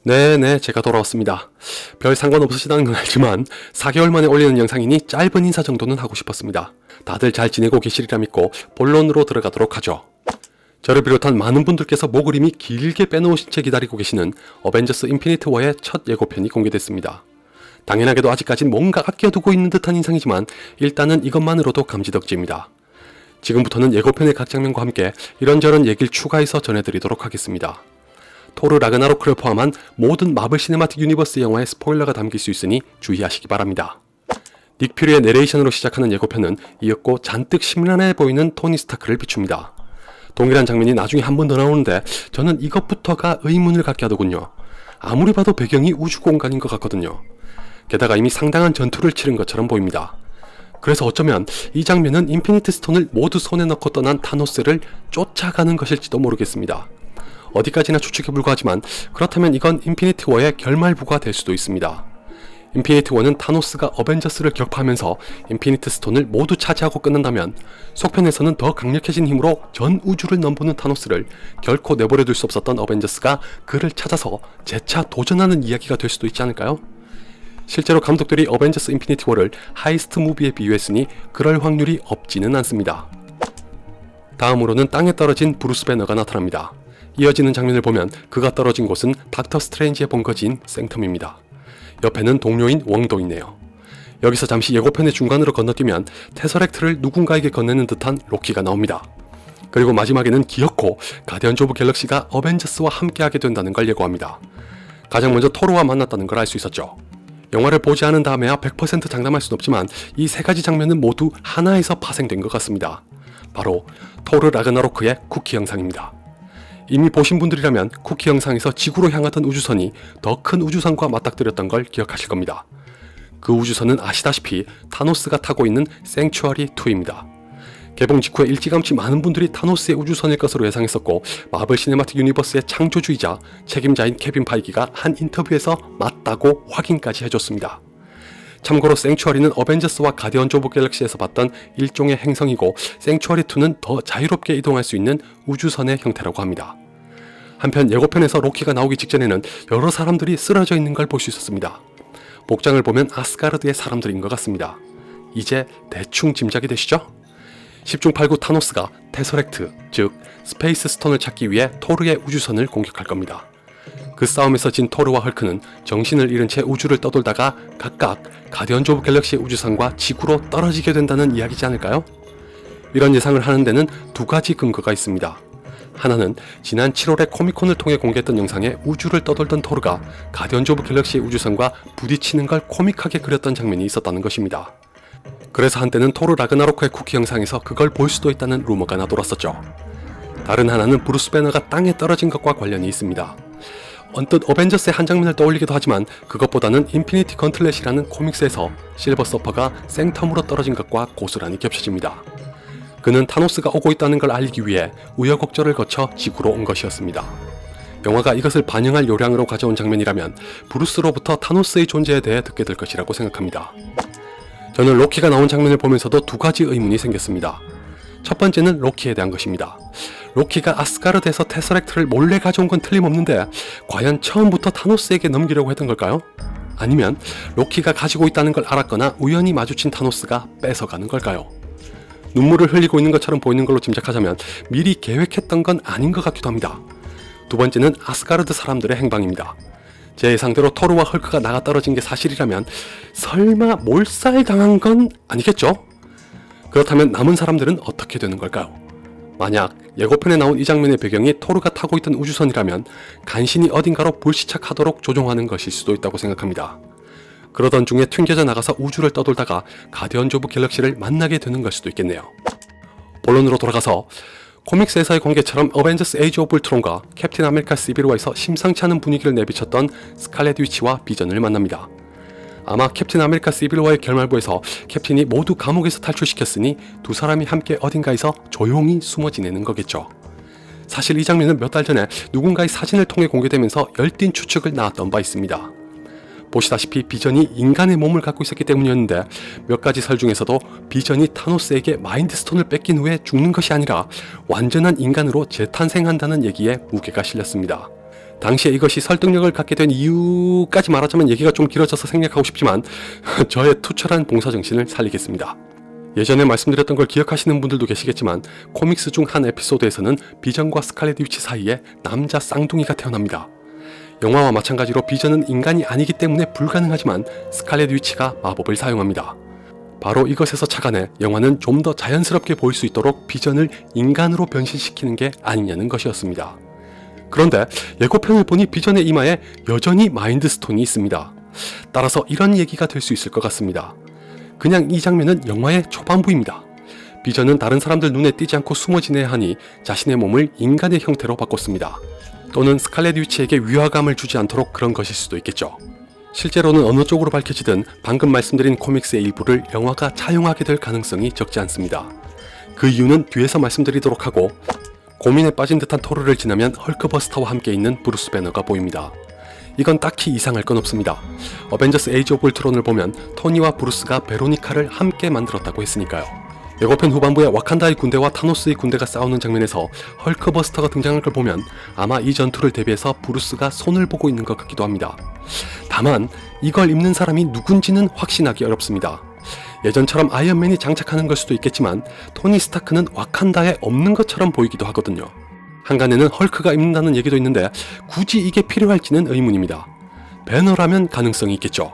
네네, 제가 돌아왔습니다. 별 상관없으시다는 건 알지만 4개월 만에 올리는 영상이니 짧은 인사 정도는 하고 싶었습니다. 다들 잘 지내고 계시리라 믿고 본론으로 들어가도록 하죠. 저를 비롯한 많은 분들께서 목을 이미 길게 빼놓으신 채 기다리고 계시는 어벤져스 인피니트 워의 첫 예고편이 공개됐습니다. 당연하게도 아직까진 뭔가 아껴두고 있는 듯한 인상이지만 일단은 이것만으로도 감지덕지입니다. 지금부터는 예고편의 각 장면과 함께 이런저런 얘기를 추가해서 전해드리도록 하겠습니다. 토르 라그나로크를 포함한 모든 마블 시네마틱 유니버스 영화의 스포일러가 담길 수 있으니 주의하시기 바랍니다. 닉 퓨리의 내레이션으로 시작하는 예고편은 이윽고 잔뜩 심란해 보이는 토니 스타크를 비춥니다. 동일한 장면이 나중에 한 번 더 나오는데 저는 이것부터가 의문을 갖게 하더군요. 아무리 봐도 배경이 우주 공간인 것 같거든요. 게다가 이미 상당한 전투를 치른 것처럼 보입니다. 그래서 어쩌면 이 장면은 인피니트 스톤을 모두 손에 넣고 떠난 타노스를 쫓아가는 것일지도 모르겠습니다. 어디까지나 추측에 불과하지만 그렇다면 이건 인피니티 워의 결말부가 될 수도 있습니다. 인피니티 워는 타노스가 어벤져스를 격파하면서 인피니트 스톤을 모두 차지하고 끝난다면 속편에서는 더 강력해진 힘으로 전 우주를 넘보는 타노스를 결코 내버려둘 수 없었던 어벤져스가 그를 찾아서 재차 도전하는 이야기가 될 수도 있지 않을까요? 실제로 감독들이 어벤져스 인피니티 워를 하이스트 무비에 비유했으니 그럴 확률이 없지는 않습니다. 다음으로는 땅에 떨어진 브루스 배너가 나타납니다. 이어지는 장면을 보면 그가 떨어진 곳은 닥터 스트레인지의 본거지인 생텀입니다. 옆에는 동료인 왕도 있네요. 여기서 잠시 예고편의 중간으로 건너뛰면 테서렉트를 누군가에게 건네는 듯한 로키가 나옵니다. 그리고 마지막에는 기어코 가디언즈 오브 갤럭시가 어벤져스와 함께하게 된다는 걸 예고합니다. 가장 먼저 토르와 만났다는 걸 알 수 있었죠. 영화를 보지 않은 다음에야 100% 장담할 순 없지만 이 세 가지 장면은 모두 하나에서 파생된 것 같습니다. 바로 토르 라그나로크의 쿠키 영상입니다. 이미 보신 분들이라면 쿠키 영상에서 지구로 향하던 우주선이 더 큰 우주선과 맞닥뜨렸던 걸 기억하실 겁니다. 그 우주선은 아시다시피 타노스가 타고 있는 생츄어리2입니다. 개봉 직후에 일찌감치 많은 분들이 타노스의 우주선일 것으로 예상했었고 마블 시네마틱 유니버스의 창조주이자 책임자인 케빈 파이기가 한 인터뷰에서 맞다고 확인까지 해줬습니다. 참고로 생츄어리는 어벤져스와 가디언즈 오브 갤럭시에서 봤던 일종의 행성이고 생츄어리2는 더 자유롭게 이동할 수 있는 우주선의 형태라고 합니다. 한편 예고편에서 로키가 나오기 직전에는 여러 사람들이 쓰러져 있는 걸 볼 수 있었습니다. 복장을 보면 아스가르드의 사람들인 것 같습니다. 이제 대충 짐작이 되시죠? 10중 8구 타노스가 테서렉트, 즉 스페이스 스톤을 찾기 위해 토르의 우주선을 공격할 겁니다. 그 싸움에서 진 토르와 헐크는 정신을 잃은 채 우주를 떠돌다가 각각 가디언즈 오브 갤럭시의 우주선과 지구로 떨어지게 된다는 이야기지 않을까요? 이런 예상을 하는 데는 두 가지 근거가 있습니다. 하나는 지난 7월에 코미콘을 통해 공개했던 영상에 우주를 떠돌던 토르가 가디언즈 오브 갤럭시의 우주선과 부딪히는 걸 코믹하게 그렸던 장면이 있었다는 것입니다. 그래서 한때는 토르 라그나로크의 쿠키 영상에서 그걸 볼 수도 있다는 루머가 나돌았었죠. 다른 하나는 브루스 배너가 땅에 떨어진 것과 관련이 있습니다. 언뜻 어벤져스의 한 장면을 떠올리기도 하지만 그것보다는 인피니티 건틀렛이라는 코믹스에서 실버 서퍼가 생텀으로 떨어진 것과 고스란히 겹쳐집니다. 그는 타노스가 오고 있다는 걸 알리기 위해 우여곡절을 거쳐 지구로 온 것이었습니다. 영화가 이것을 반영할 요량으로 가져온 장면이라면 브루스로부터 타노스의 존재에 대해 듣게 될 것이라고 생각합니다. 저는 로키가 나온 장면을 보면서도 두 가지 의문이 생겼습니다. 첫 번째는 로키에 대한 것입니다. 로키가 아스가르드에서 테서렉트를 몰래 가져온 건 틀림없는데 과연 처음부터 타노스에게 넘기려고 했던 걸까요? 아니면 로키가 가지고 있다는 걸 알았거나 우연히 마주친 타노스가 뺏어가는 걸까요? 눈물을 흘리고 있는 것처럼 보이는 걸로 짐작하자면 미리 계획했던 건 아닌 것 같기도 합니다. 두 번째는 아스가르드 사람들의 행방입니다. 제 예상대로 토르와 헐크가 나가 떨어진 게 사실이라면 설마 몰살당한 건 아니겠죠? 그렇다면 남은 사람들은 어떻게 되는 걸까요? 만약 예고편에 나온 이 장면의 배경이 토르가 타고 있던 우주선이라면 간신히 어딘가로 불시착하도록 조종하는 것일 수도 있다고 생각합니다. 그러던 중에 튕겨져 나가서 우주를 떠돌다가 가디언즈 오브 갤럭시를 만나게 되는 걸 수도 있겠네요. 본론으로 돌아가서 코믹스에서의 관계처럼 어벤져스 에이지 오브 울트론과 캡틴 아메리카 시빌워에서 심상치 않은 분위기를 내비쳤던 스칼렛 위치와 비전을 만납니다. 아마 캡틴 아메리카 시빌워의 결말부에서 캡틴이 모두 감옥에서 탈출시켰으니 두 사람이 함께 어딘가에서 조용히 숨어 지내는 거겠죠. 사실 이 장면은 몇 달 전에 누군가의 사진을 통해 공개되면서 열띤 추측을 낳았던 바 있습니다. 보시다시피 비전이 인간의 몸을 갖고 있었기 때문이었는데 몇 가지 설 중에서도 비전이 타노스에게 마인드 스톤을 뺏긴 후에 죽는 것이 아니라 완전한 인간으로 재탄생한다는 얘기에 무게가 실렸습니다. 당시에 이것이 설득력을 갖게 된 이유까지 말하자면 얘기가 좀 길어져서 생략하고 싶지만 저의 투철한 봉사정신을 살리겠습니다. 예전에 말씀드렸던 걸 기억하시는 분들도 계시겠지만 코믹스 중 한 에피소드에서는 비전과 스칼렛 위치 사이에 남자 쌍둥이가 태어납니다. 영화와 마찬가지로 비전은 인간이 아니기 때문에 불가능하지만 스칼렛 위치가 마법을 사용합니다. 바로 이것에서 착안해 영화는 좀 더 자연스럽게 보일 수 있도록 비전을 인간으로 변신시키는 게 아니냐는 것이었습니다. 그런데 예고편을 보니 비전의 이마에 여전히 마인드 스톤이 있습니다. 따라서 이런 얘기가 될 수 있을 것 같습니다. 그냥 이 장면은 영화의 초반부입니다. 비전은 다른 사람들 눈에 띄지 않고 숨어 지내야 하니 자신의 몸을 인간의 형태로 바꿨습니다. 또는 스칼렛 위치에게 위화감을 주지 않도록 그런 것일 수도 있겠죠. 실제로는 어느 쪽으로 밝혀지든 방금 말씀드린 코믹스의 일부를 영화가 차용하게 될 가능성이 적지 않습니다. 그 이유는 뒤에서 말씀드리도록 하고, 고민에 빠진 듯한 토르를 지나면 헐크버스터와 함께 있는 브루스 배너가 보입니다. 이건 딱히 이상할 건 없습니다. 어벤져스 에이지 오브 울트론을 보면 토니와 브루스가 베로니카를 함께 만들었다고 했으니까요. 예고편 후반부에 와칸다의 군대와 타노스의 군대가 싸우는 장면에서 헐크버스터가 등장할 걸 보면 아마 이 전투를 대비해서 브루스가 손을 보고 있는 것 같기도 합니다. 다만 이걸 입는 사람이 누군지는 확신하기 어렵습니다. 예전처럼 아이언맨이 장착하는 걸 수도 있겠지만 토니 스타크는 와칸다에 없는 것처럼 보이기도 하거든요. 한간에는 헐크가 입는다는 얘기도 있는데 굳이 이게 필요할지는 의문입니다. 배너라면 가능성이 있겠죠.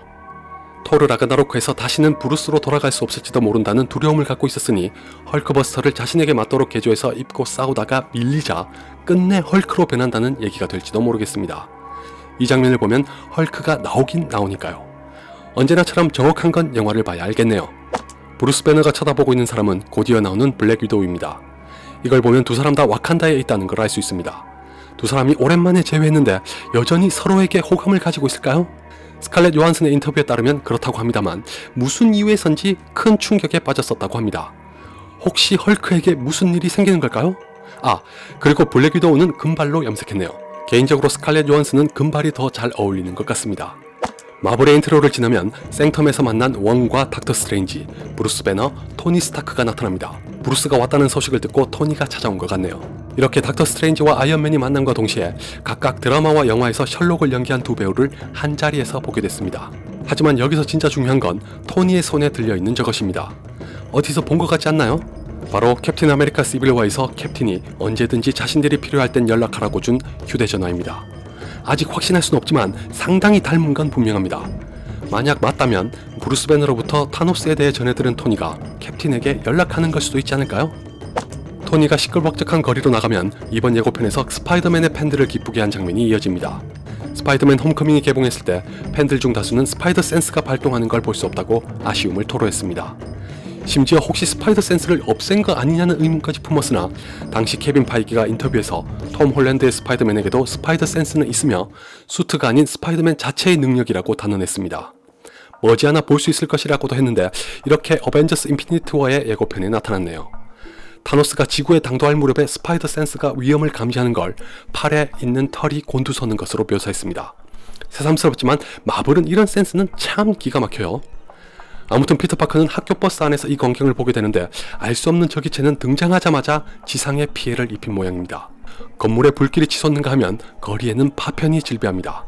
토르 라그나로크에서 다시는 브루스로 돌아갈 수 없을지도 모른다는 두려움을 갖고 있었으니 헐크버스터를 자신에게 맞도록 개조해서 입고 싸우다가 밀리자 끝내 헐크로 변한다는 얘기가 될지도 모르겠습니다. 이 장면을 보면 헐크가 나오긴 나오니까요. 언제나처럼 정확한 건 영화를 봐야 알겠네요. 브루스 배너가 쳐다보고 있는 사람은 곧이어 나오는 블랙 위도우입니다. 이걸 보면 두 사람 다 와칸다에 있다는 걸 알 수 있습니다. 두 사람이 오랜만에 재회했는데 여전히 서로에게 호감을 가지고 있을까요? 스칼렛 요한슨의 인터뷰에 따르면 그렇다고 합니다만 무슨 이유에선지 큰 충격에 빠졌었다고 합니다. 혹시 헐크에게 무슨 일이 생기는 걸까요? 그리고 블랙 위도우는 금발로 염색했네요. 개인적으로 스칼렛 요한슨은 금발이 더 잘 어울리는 것 같습니다. 마블의 인트로를 지나면 생텀에서 만난 왕과 닥터 스트레인지, 브루스 배너, 토니 스타크가 나타납니다. 브루스가 왔다는 소식을 듣고 토니가 찾아온 것 같네요. 이렇게 닥터 스트레인지와 아이언맨이 만남과 동시에 각각 드라마와 영화에서 셜록을 연기한 두 배우를 한자리에서 보게 됐습니다. 하지만 여기서 진짜 중요한 건 토니의 손에 들려있는 저것입니다. 어디서 본 것 같지 않나요? 바로 캡틴 아메리카 시빌워에서 캡틴이 언제든지 자신들이 필요할 땐 연락하라고 준 휴대전화입니다. 아직 확신할 수는 없지만 상당히 닮은 건 분명합니다. 만약 맞다면 브루스 배너로부터 타노스에 대해 전해들은 토니가 캡틴에게 연락하는 걸 수도 있지 않을까요? 토니가 시끌벅적한 거리로 나가면 이번 예고편에서 스파이더맨의 팬들을 기쁘게 한 장면이 이어집니다. 스파이더맨 홈커밍이 개봉했을 때 팬들 중 다수는 스파이더 센스가 발동하는 걸 볼 수 없다고 아쉬움을 토로했습니다. 심지어 혹시 스파이더 센스를 없앤 거 아니냐는 의문까지 품었으나 당시 케빈 파이기가 인터뷰에서 톰 홀랜드의 스파이더맨에게도 스파이더 센스는 있으며 수트가 아닌 스파이더맨 자체의 능력이라고 단언했습니다. 머지않아 볼 수 있을 것이라고도 했는데 이렇게 어벤져스 인피니티 워의 예고편에 나타났네요. 타노스가 지구에 당도할 무렵에 스파이더 센스가 위험을 감지하는 걸 팔에 있는 털이 곤두서는 것으로 묘사했습니다. 새삼스럽지만 마블은 이런 센스는 참 기가 막혀요. 아무튼 피터 파커는 학교 버스 안에서 이 광경을 보게 되는데 알 수 없는 저기체는 등장하자마자 지상에 피해를 입힌 모양입니다. 건물에 불길이 치솟는가 하면 거리에는 파편이 질비합니다.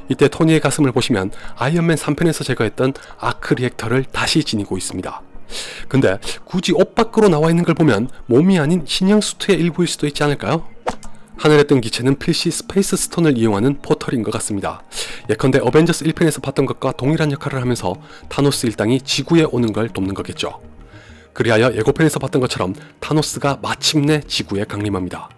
이때 토니의 가슴을 보시면 아이언맨 3편에서 제거했던 아크 리액터를 다시 지니고 있습니다. 근데 굳이 옷 밖으로 나와 있는 걸 보면 몸이 아닌 신형 수트의 일부일 수도 있지 않을까요? 하늘에 뜬 기체는 필시 스페이스 스톤을 이용하는 포털인 것 같습니다. 예컨대 어벤져스 1편에서 봤던 것과 동일한 역할을 하면서 타노스 일당이 지구에 오는 걸 돕는 거겠죠. 그리하여 예고편에서 봤던 것처럼 타노스가 마침내 지구에 강림합니다.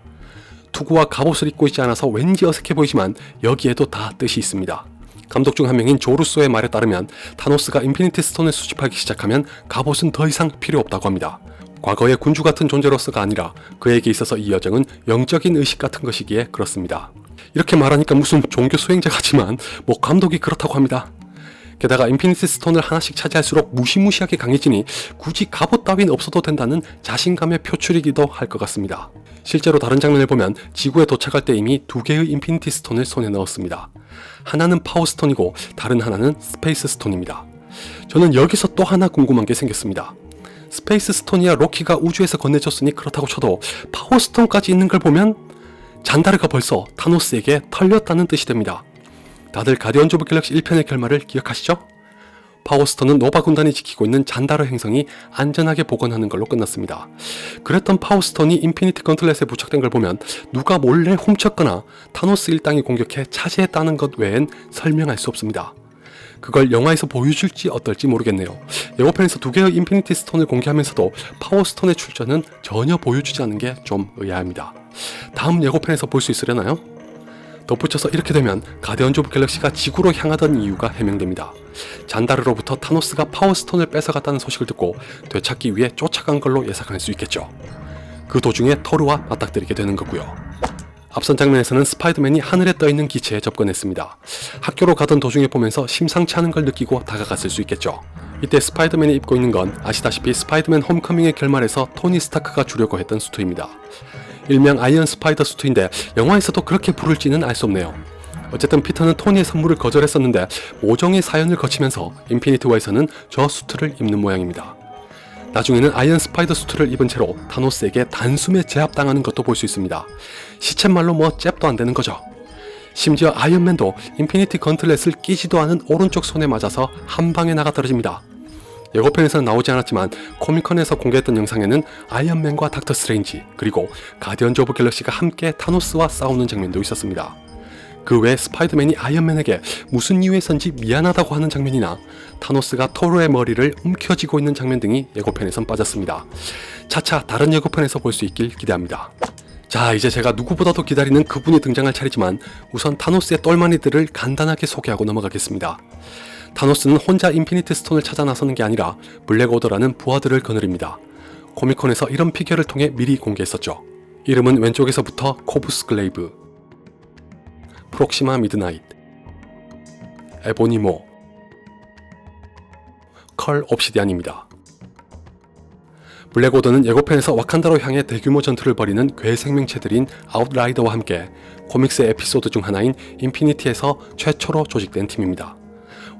투구와 갑옷을 입고 있지 않아서 왠지 어색해 보이지만 여기에도 다 뜻이 있습니다. 감독 중 한 명인 조 루소의 말에 따르면 타노스가 인피니티 스톤을 수집하기 시작하면 갑옷은 더 이상 필요 없다고 합니다. 과거의 군주 같은 존재로서가 아니라 그에게 있어서 이 여정은 영적인 의식 같은 것이기에 그렇습니다. 이렇게 말하니까 무슨 종교 수행자 같지만 감독이 그렇다고 합니다. 게다가 인피니티 스톤을 하나씩 차지할수록 무시무시하게 강해지니 굳이 갑옷 따윈 없어도 된다는 자신감의 표출이기도 할 것 같습니다. 실제로 다른 장면을 보면 지구에 도착할 때 이미 2개의 인피니티 스톤을 손에 넣었습니다. 하나는 파워 스톤이고 다른 하나는 스페이스 스톤입니다. 저는 여기서 또 하나 궁금한 게 생겼습니다. 스페이스 스톤이야 로키가 우주에서 건네줬으니 그렇다고 쳐도 파워 스톤까지 있는 걸 보면 잔다르가 벌써 타노스에게 털렸다는 뜻이 됩니다. 다들 가디언즈 오브 갤럭시 1편의 결말을 기억하시죠? 파워스톤은 노바 군단이 지키고 있는 잔다르 행성이 안전하게 복원하는 걸로 끝났습니다. 그랬던 파워스톤이 인피니티 건틀렛에 부착된 걸 보면 누가 몰래 훔쳤거나 타노스 일당이 공격해 차지했다는 것 외엔 설명할 수 없습니다. 그걸 영화에서 보여줄지 어떨지 모르겠네요. 예고편에서 2개의 인피니티 스톤을 공개하면서도 파워스톤의 출전은 전혀 보여주지 않는 게 좀 의아합니다. 다음 예고편에서 볼 수 있으려나요? 덧붙여서 이렇게 되면 가디언즈 오브 갤럭시가 지구로 향하던 이유가 해명됩니다. 잔다르로부터 타노스가 파워스톤을 뺏어갔다는 소식을 듣고 되찾기 위해 쫓아간 걸로 예상할 수 있겠죠. 그 도중에 토르와 맞닥뜨리게 되는 거고요. 앞선 장면에서는 스파이더맨이 하늘에 떠있는 기체에 접근했습니다. 학교로 가던 도중에 보면서 심상치 않은 걸 느끼고 다가갔을 수 있겠죠. 이때 스파이더맨이 입고 있는 건 아시다시피 스파이더맨 홈커밍의 결말에서 토니 스타크가 주려고 했던 수트입니다. 일명 아이언 스파이더 수트인데 영화에서도 그렇게 부를지는 알 수 없네요. 어쨌든 피터는 토니의 선물을 거절했었는데 모종의 사연을 거치면서 인피니티 워에서는 저 수트를 입는 모양입니다. 나중에는 아이언 스파이더 수트를 입은 채로 타노스에게 단숨에 제압당하는 것도 볼 수 있습니다. 시쳇말로 뭐 잽도 안 되는 거죠. 심지어 아이언맨도 인피니티 건틀렛을 끼지도 않은 오른쪽 손에 맞아서 한 방에 나가 떨어집니다. 예고편에서는 나오지 않았지만 코미컨에서 공개했던 영상에는 아이언맨과 닥터 스트레인지 그리고 가디언즈 오브 갤럭시가 함께 타노스와 싸우는 장면도 있었습니다. 그 외 스파이더맨이 아이언맨에게 무슨 이유에선지 미안하다고 하는 장면이나 타노스가 토르의 머리를 움켜쥐고 있는 장면 등이 예고편에선 빠졌습니다. 차차 다른 예고편에서 볼 수 있길 기대합니다. 자, 이제 제가 누구보다도 기다리는 그분이 등장할 차례지만 우선 타노스의 똘마니들을 간단하게 소개하고 넘어가겠습니다. 타노스는 혼자 인피니티 스톤을 찾아 나서는 게 아니라 블랙 오더라는 부하들을 거느립니다. 코미콘에서 이런 피규어를 통해 미리 공개했었죠. 이름은 왼쪽에서부터 코브스 글레이브, 프록시마 미드나잇, 에보니모, 컬 옵시디안입니다. 블랙 오더는 예고편에서 와칸다로 향해 대규모 전투를 벌이는 괴 생명체들인 아웃라이더와 함께 코믹스의 에피소드 중 하나인 인피니티에서 최초로 조직된 팀입니다.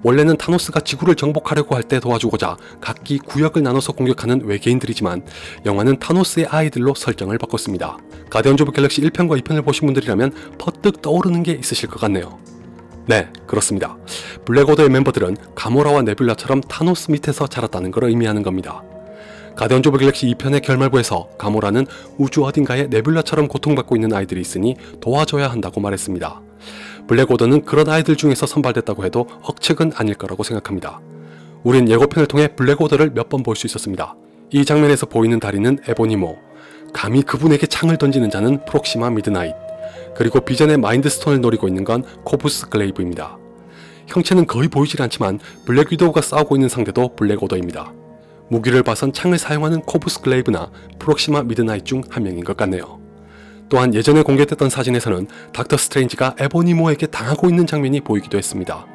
원래는 타노스가 지구를 정복하려고 할 때 도와주고자 각기 구역을 나눠서 공격하는 외계인들이지만 영화는 타노스의 아이들로 설정을 바꿨습니다. 가디언즈 오브 갤럭시 1편과 2편을 보신 분들이라면 퍼뜩 떠오르는 게 있으실 것 같네요. 네, 그렇습니다. 블랙 오더의 멤버들은 가모라와 네뷸라처럼 타노스 밑에서 자랐다는 걸 의미하는 겁니다. 가디언즈 오브 갤럭시 2편의 결말부에서 가모라는 우주 어딘가에 네뷸라처럼 고통받고 있는 아이들이 있으니 도와줘야 한다고 말했습니다. 블랙 오더는 그런 아이들 중에서 선발됐다고 해도 억측은 아닐 거라고 생각합니다. 우린 예고편을 통해 블랙 오더를 몇 번 볼 수 있었습니다. 이 장면에서 보이는 다리는 에보니모, 감히 그분에게 창을 던지는 자는 프록시마 미드나잇, 그리고 비전의 마인드 스톤을 노리고 있는 건 코브스 글레이브입니다. 형체는 거의 보이질 않지만 블랙 위도우가 싸우고 있는 상대도 블랙 오더입니다. 무기를 봐선 창을 사용하는 코브스 글레이브나 프록시마 미드나잇 중 한 명인 것 같네요. 또한 예전에 공개됐던 사진에서는 닥터 스트레인지가 에보니모에게 당하고 있는 장면이 보이기도 했습니다.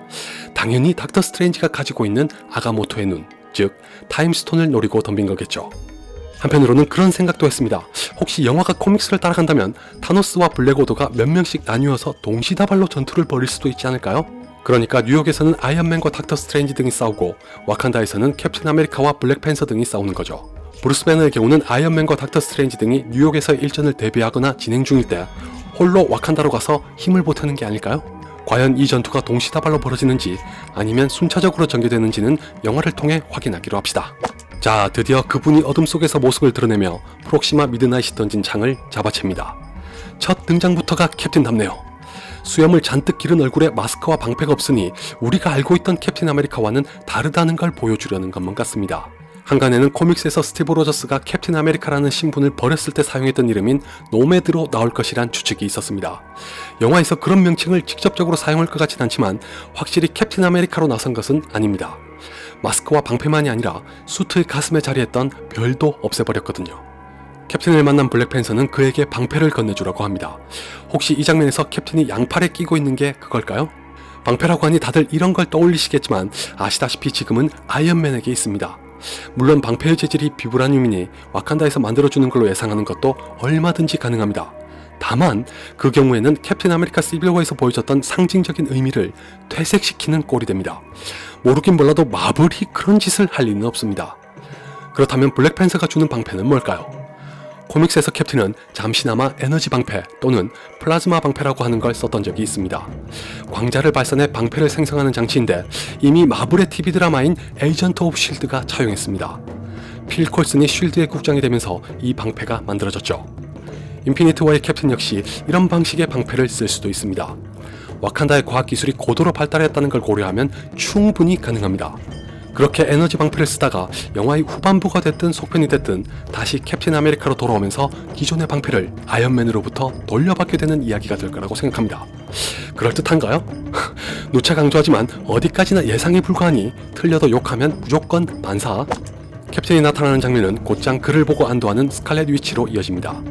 당연히 닥터 스트레인지가 가지고 있는 아가모토의 눈, 즉 타임스톤을 노리고 덤빈 거겠죠. 한편으로는 그런 생각도 했습니다. 혹시 영화가 코믹스를 따라간다면 타노스와 블랙 오더가 몇 명씩 나뉘어서 동시다발로 전투를 벌일 수도 있지 않을까요? 그러니까 뉴욕에서는 아이언맨과 닥터 스트레인지 등이 싸우고 와칸다에서는 캡틴 아메리카와 블랙팬서 등이 싸우는 거죠. 브루스 배너의 경우는 아이언맨과 닥터 스트레인지 등이 뉴욕에서의 일전을 대비하거나 진행 중일 때 홀로 와칸다로 가서 힘을 보태는 게 아닐까요? 과연 이 전투가 동시다발로 벌어지는지 아니면 순차적으로 전개되는지는 영화를 통해 확인하기로 합시다. 자, 드디어 그분이 어둠 속에서 모습을 드러내며 프록시마 미드나잇이 던진 창을 잡아챕니다. 첫 등장부터가 캡틴답네요. 수염을 잔뜩 기른 얼굴에 마스크와 방패가 없으니 우리가 알고 있던 캡틴 아메리카와는 다르다는 걸 보여주려는 것만 같습니다. 한간에는 코믹스에서 스티브 로저스가 캡틴 아메리카라는 신분을 버렸을 때 사용했던 이름인 노매드로 나올 것이란 추측이 있었습니다. 영화에서 그런 명칭을 직접적으로 사용할 것 같진 않지만 확실히 캡틴 아메리카로 나선 것은 아닙니다. 마스크와 방패만이 아니라 수트의 가슴에 자리했던 별도 없애버렸거든요. 캡틴을 만난 블랙팬서는 그에게 방패를 건네주라고 합니다. 혹시 이 장면에서 캡틴이 양팔에 끼고 있는 게 그걸까요? 방패라고 하니 다들 이런 걸 떠올리시겠지만 아시다시피 지금은 아이언맨에게 있습니다. 물론 방패의 재질이 비브라늄이니 와칸다에서 만들어주는 걸로 예상하는 것도 얼마든지 가능합니다. 다만 그 경우에는 캡틴 아메리카 시빌워에서 보여줬던 상징적인 의미를 퇴색시키는 꼴이 됩니다. 모르긴 몰라도 마블이 그런 짓을 할 리는 없습니다. 그렇다면 블랙팬서가 주는 방패는 뭘까요? 코믹스에서 캡틴은 잠시나마 에너지 방패 또는 플라즈마 방패라고 하는 걸 썼던 적이 있습니다. 광자를 발산해 방패를 생성하는 장치인데 이미 마블의 TV 드라마인 에이전트 오브 쉴드가 차용했습니다. 필 콜슨이 쉴드의 국장이 되면서 이 방패가 만들어졌죠. 인피니티 워의 캡틴 역시 이런 방식의 방패를 쓸 수도 있습니다. 와칸다의 과학기술이 고도로 발달했다는 걸 고려하면 충분히 가능합니다. 그렇게 에너지 방패를 쓰다가 영화의 후반부가 됐든 속편이 됐든 다시 캡틴 아메리카로 돌아오면서 기존의 방패를 아이언맨으로부터 돌려받게 되는 이야기가 될 거라고 생각합니다. 그럴듯한가요? 누차 강조하지만 어디까지나 예상에 불과하니 틀려도 욕하면 무조건 반사. 캡틴이 나타나는 장면은 곧장 그를 보고 안도하는 스칼렛 위치로 이어집니다.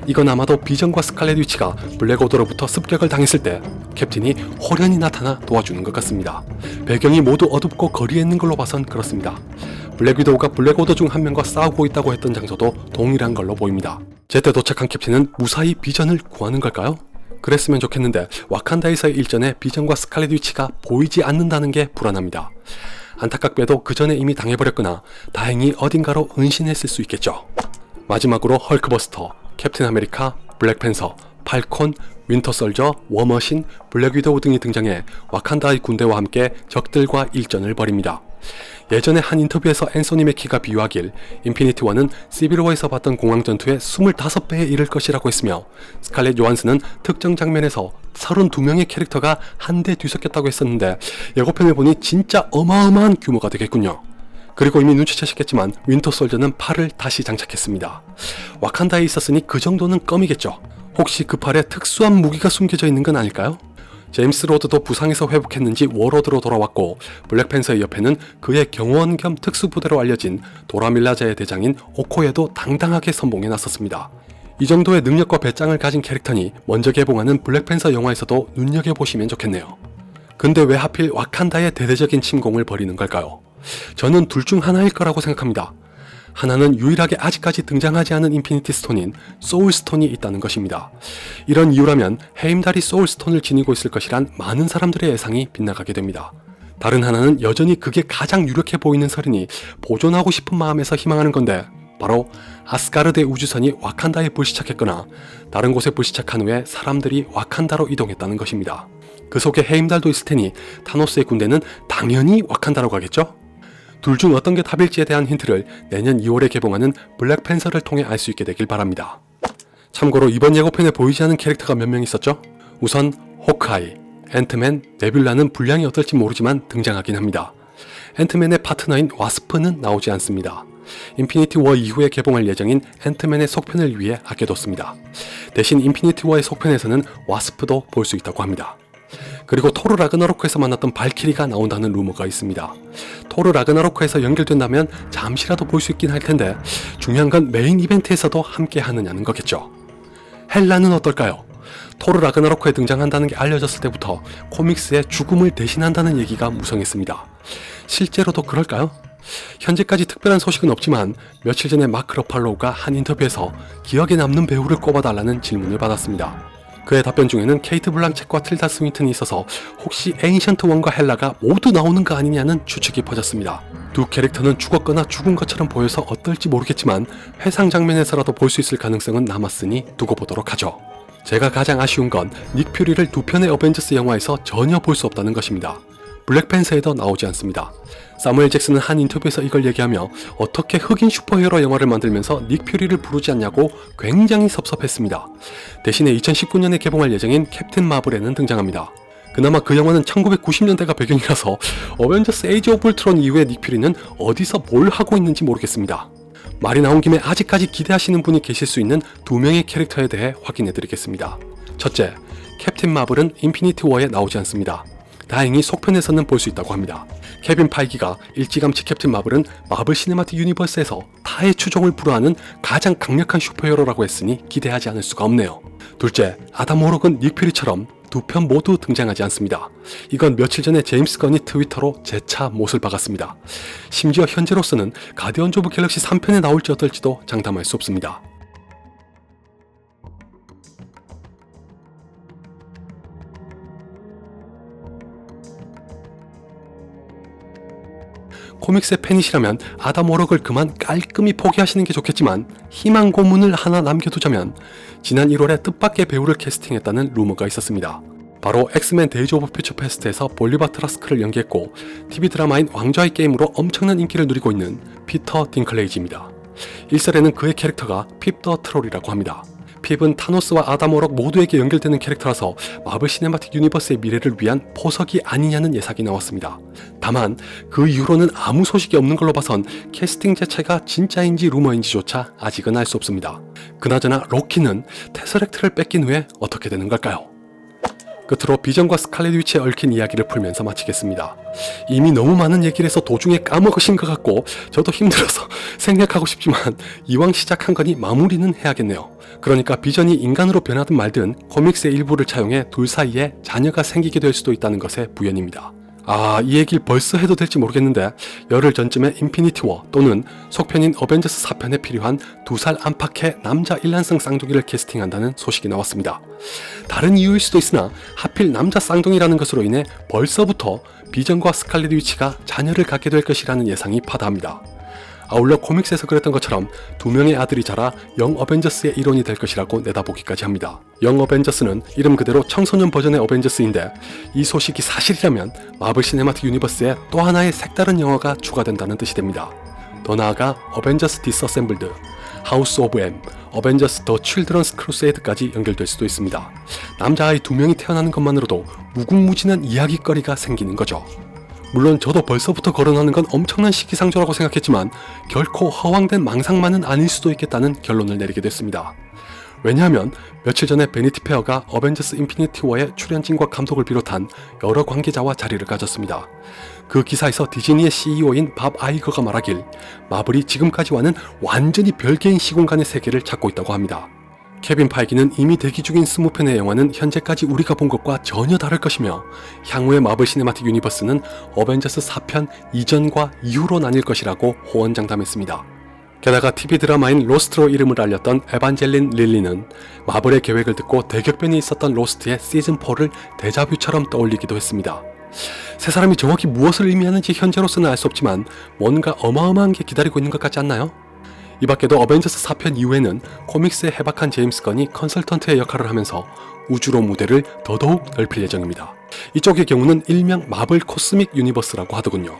이건 아마도 비전과 스칼렛 위치가 블랙 오더로부터 습격을 당했을 때 캡틴이 호련히 나타나 도와주는 것 같습니다. 배경이 모두 어둡고 거리에 있는 걸로 봐선 그렇습니다. 블랙 위도우가 블랙 오더 중 한 명과 싸우고 있다고 했던 장소도 동일한 걸로 보입니다. 제때 도착한 캡틴은 무사히 비전을 구하는 걸까요? 그랬으면 좋겠는데 와칸다에서의 일전에 비전과 스칼렛 위치가 보이지 않는다는 게 불안합니다. 안타깝게도 그 전에 이미 당해버렸거나 다행히 어딘가로 은신했을 수 있겠죠. 마지막으로 헐크버스터, 캡틴 아메리카, 블랙팬서, 팔콘, 윈터솔저, 워머신, 블랙 위도우 등이 등장해 와칸다의 군대와 함께 적들과 일전을 벌입니다. 예전에 한 인터뷰에서 앤소니 매키가 비유하길 인피니티 워는 시빌워에서 봤던 공항 전투의 25배에 이를 것이라고 했으며 스칼렛 요한슨은 특정 장면에서 32명의 캐릭터가 한데 뒤섞였다고 했었는데 예고편을 보니 진짜 어마어마한 규모가 되겠군요. 그리고 이미 눈치채셨겠지만 윈터솔저는 팔을 다시 장착했습니다. 와칸다에 있었으니 그 정도는 껌이겠죠. 혹시 그 팔에 특수한 무기가 숨겨져 있는 건 아닐까요? 제임스 로드도 부상에서 회복했는지 워로드로 돌아왔고 블랙팬서의 옆에는 그의 경호원 겸 특수부대로 알려진 도라밀라자의 대장인 오코에도 당당하게 선봉에 나섰습니다. 이 정도의 능력과 배짱을 가진 캐릭터니 먼저 개봉하는 블랙팬서 영화에서도 눈여겨보시면 좋겠네요. 근데 왜 하필 와칸다의 대대적인 침공을 벌이는 걸까요? 저는 둘 중 하나일 거라고 생각합니다. 하나는 유일하게 아직까지 등장하지 않은 인피니티 스톤인 소울스톤이 있다는 것입니다. 이런 이유라면 헤임달이 소울스톤을 지니고 있을 것이란 많은 사람들의 예상이 빗나가게 됩니다. 다른 하나는 여전히 그게 가장 유력해 보이는 설이니 보존하고 싶은 마음에서 희망하는 건데 바로 아스가르드의 우주선이 와칸다에 불시착했거나 다른 곳에 불시착한 후에 사람들이 와칸다로 이동했다는 것입니다. 그 속에 헤임달도 있을 테니 타노스의 군대는 당연히 와칸다로 가겠죠? 둘 중 어떤 게 답일지에 대한 힌트를 내년 2월에 개봉하는 블랙팬서를 통해 알 수 있게 되길 바랍니다. 참고로 이번 예고편에 보이지 않은 캐릭터가 몇 명 있었죠? 우선 호크아이, 앤트맨, 네뷸라는 분량이 어떨지 모르지만 등장하긴 합니다. 앤트맨의 파트너인 와스프는 나오지 않습니다. 인피니티 워 이후에 개봉할 예정인 앤트맨의 속편을 위해 아껴뒀습니다. 대신 인피니티 워의 속편에서는 와스프도 볼 수 있다고 합니다. 그리고 토르 라그나로크에서 만났던 발키리가 나온다는 루머가 있습니다. 토르 라그나로크에서 연결된다면 잠시라도 볼 수 있긴 할 텐데 중요한 건 메인 이벤트에서도 함께 하느냐는 거겠죠. 헬라는 어떨까요? 토르 라그나로크에 등장한다는 게 알려졌을 때부터 코믹스의 죽음을 대신한다는 얘기가 무성했습니다. 실제로도 그럴까요? 현재까지 특별한 소식은 없지만 며칠 전에 마크 러팔로우가 한 인터뷰에서 기억에 남는 배우를 꼽아달라는 질문을 받았습니다. 그의 답변 중에는 케이트 블랑쳇과 틸다 스윈튼이 있어서 혹시 에인션트 원과 헬라가 모두 나오는 거 아니냐는 추측이 퍼졌습니다. 두 캐릭터는 죽었거나 죽은 것처럼 보여서 어떨지 모르겠지만 회상 장면에서라도 볼 수 있을 가능성은 남았으니 두고 보도록 하죠. 제가 가장 아쉬운 건 닉 퓨리를 두 편의 어벤져스 영화에서 전혀 볼 수 없다는 것입니다. 블랙팬서에도 나오지 않습니다. 사무엘 잭슨은 한 인터뷰에서 이걸 얘기하며 어떻게 흑인 슈퍼히어로 영화를 만들면서 닉 퓨리를 부르지 않냐고 굉장히 섭섭했습니다. 대신에 2019년에 개봉할 예정인 캡틴 마블에는 등장합니다. 그나마 그 영화는 1990년대가 배경이라서 어벤져스 에이지 오브 울트론 이후에 닉 퓨리는 어디서 뭘 하고 있는지 모르겠습니다. 말이 나온 김에 아직까지 기대하시는 분이 계실 수 있는 두 명의 캐릭터에 대해 확인해드리겠습니다. 첫째, 캡틴 마블은 인피니티 워에 나오지 않습니다. 다행히 속편에서는 볼 수 있다고 합니다. 케빈 파이기가 일찌감치 캡틴 마블은 마블 시네마틱 유니버스에서 타의 추종을 불허하는 가장 강력한 슈퍼히어로라고 했으니 기대하지 않을 수가 없네요. 둘째, 아담 워록은 닉 퓨리처럼 두 편 모두 등장하지 않습니다. 이건 며칠 전에 제임스 건이 트위터로 재차 못을 박았습니다. 심지어 현재로서는 가디언즈 오브 갤럭시 3편에 나올지 어떨지도 장담할 수 없습니다. 코믹스의 팬이시라면 아담 워럭을 그만 깔끔히 포기하시는 게 좋겠지만 희망 고문을 하나 남겨두자면 지난 1월에 뜻밖의 배우를 캐스팅했다는 루머가 있었습니다. 바로 엑스맨 데이즈 오브 퓨처 패스트에서 볼리바 트라스크를 연기했고 TV 드라마인 왕좌의 게임으로 엄청난 인기를 누리고 있는 피터 딩클레이지입니다. 일설에는 그의 캐릭터가 핍 더 트롤이라고 합니다. 핍은 타노스와 아담 워럭 모두에게 연결되는 캐릭터라서 마블 시네마틱 유니버스의 미래를 위한 포석이 아니냐는 예상이 나왔습니다. 다만 그 이후로는 아무 소식이 없는 걸로 봐선 캐스팅 자체가 진짜인지 루머인지조차 아직은 알 수 없습니다. 그나저나 로키는 테서렉트를 뺏긴 후에 어떻게 되는 걸까요? 끝으로 비전과 스칼렛 위치에 얽힌 이야기를 풀면서 마치겠습니다. 이미 너무 많은 얘기를 해서 도중에 까먹으신 것 같고 저도 힘들어서 생략하고 싶지만 이왕 시작한 거니 마무리는 해야겠네요. 그러니까 비전이 인간으로 변하든 말든 코믹스의 일부를 차용해 둘 사이에 자녀가 생기게 될 수도 있다는 것의 부연입니다. 이 얘기를 벌써 해도 될지 모르겠는데 열흘 전쯤에 인피니티 워 또는 속편인 어벤져스 4편에 필요한 2살 안팎의 남자 일란성 쌍둥이를 캐스팅한다는 소식이 나왔습니다. 다른 이유일 수도 있으나 하필 남자 쌍둥이라는 것으로 인해 벌써부터 비전과 스칼렛 위치가 자녀를 갖게 될 것이라는 예상이 파다합니다. 아울러 코믹스에서 그랬던 것처럼 두 명의 아들이 자라 영 어벤져스의 일원이 될 것이라고 내다보기까지 합니다. 영 어벤져스는 이름 그대로 청소년 버전의 어벤져스인데 이 소식이 사실이라면 마블 시네마틱 유니버스에 또 하나의 색다른 영화가 추가된다는 뜻이 됩니다. 더 나아가 어벤져스 디스어셈블드, 하우스 오브 M, 어벤져스 더 칠드런스 크루세이드까지 연결될 수도 있습니다. 남자아이 두 명이 태어나는 것만으로도 무궁무진한 이야기거리가 생기는 거죠. 물론 저도 벌써부터 거론하는 건 엄청난 시기상조라고 생각했지만 결코 허황된 망상만은 아닐 수도 있겠다는 결론을 내리게 됐습니다. 왜냐하면 며칠 전에 베니티 페어가 어벤져스 인피니티 워의 출연진과 감독을 비롯한 여러 관계자와 자리를 가졌습니다. 그 기사에서 디즈니의 CEO인 밥 아이거가 말하길 마블이 지금까지와는 완전히 별개인 시공간의 세계를 찾고 있다고 합니다. 케빈 파이기는 이미 대기 중인 20편의 영화는 현재까지 우리가 본 것과 전혀 다를 것이며 향후의 마블 시네마틱 유니버스는 어벤져스 4편 이전과 이후로 나뉠 것이라고 호언장담했습니다. 게다가 TV 드라마인 로스트로 이름을 알렸던 에반젤린 릴리는 마블의 계획을 듣고 대격변이 있었던 로스트의 시즌4를 데자뷰처럼 떠올리기도 했습니다. 세 사람이 정확히 무엇을 의미하는지 현재로서는 알 수 없지만 뭔가 어마어마한 게 기다리고 있는 것 같지 않나요? 이 밖에도 어벤져스 4편 이후에는 코믹스의 해박한 제임스 건이 컨설턴트의 역할을 하면서 우주로 무대를 더더욱 넓힐 예정입니다. 이쪽의 경우는 일명 마블 코스믹 유니버스라고 하더군요.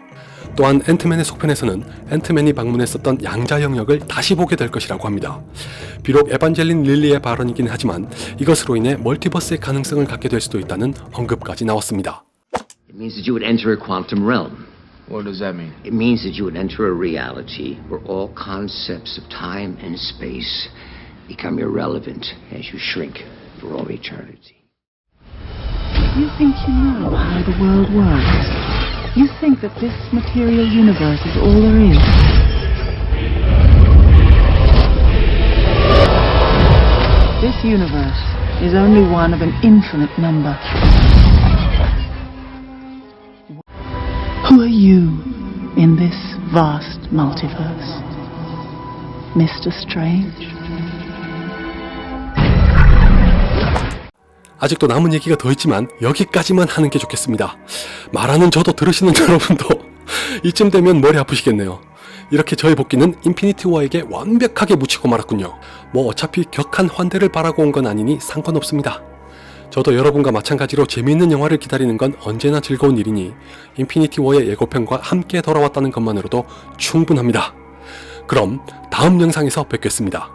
또한 앤트맨의 속편에서는 앤트맨이 방문했었던 양자 영역을 다시 보게 될 것이라고 합니다. 비록 에반젤린 릴리의 발언이긴 하지만 이것으로 인해 멀티버스의 가능성을 갖게 될 수도 있다는 언급까지 나왔습니다. It means that you would enter a quantum realm. What does that mean? It means that you would enter a reality where all concepts of time and space become irrelevant as you shrink for all eternity. You think you know how the world works? You think that this material universe is all there is? This universe is only one of an infinite number. Who are you in this vast multiverse? Mr. Strange? 아직도 남은 얘기가 더 있지만 여기까지만 하는 게 좋겠습니다. 말하는 저도 들으시는 여러분도 이쯤 되면 머리 아프시겠네요. 이렇게 저의 복귀는 인피니티 워에게 완벽하게 묻히고 말았군요. 뭐 어차피 격한 환대를 바라고 온 건 아니니 상관없습니다. 저도 여러분과 마찬가지로 재미있는 영화를 기다리는 건 언제나 즐거운 일이니 인피니티 워의 예고편과 함께 돌아왔다는 것만으로도 충분합니다. 그럼 다음 영상에서 뵙겠습니다.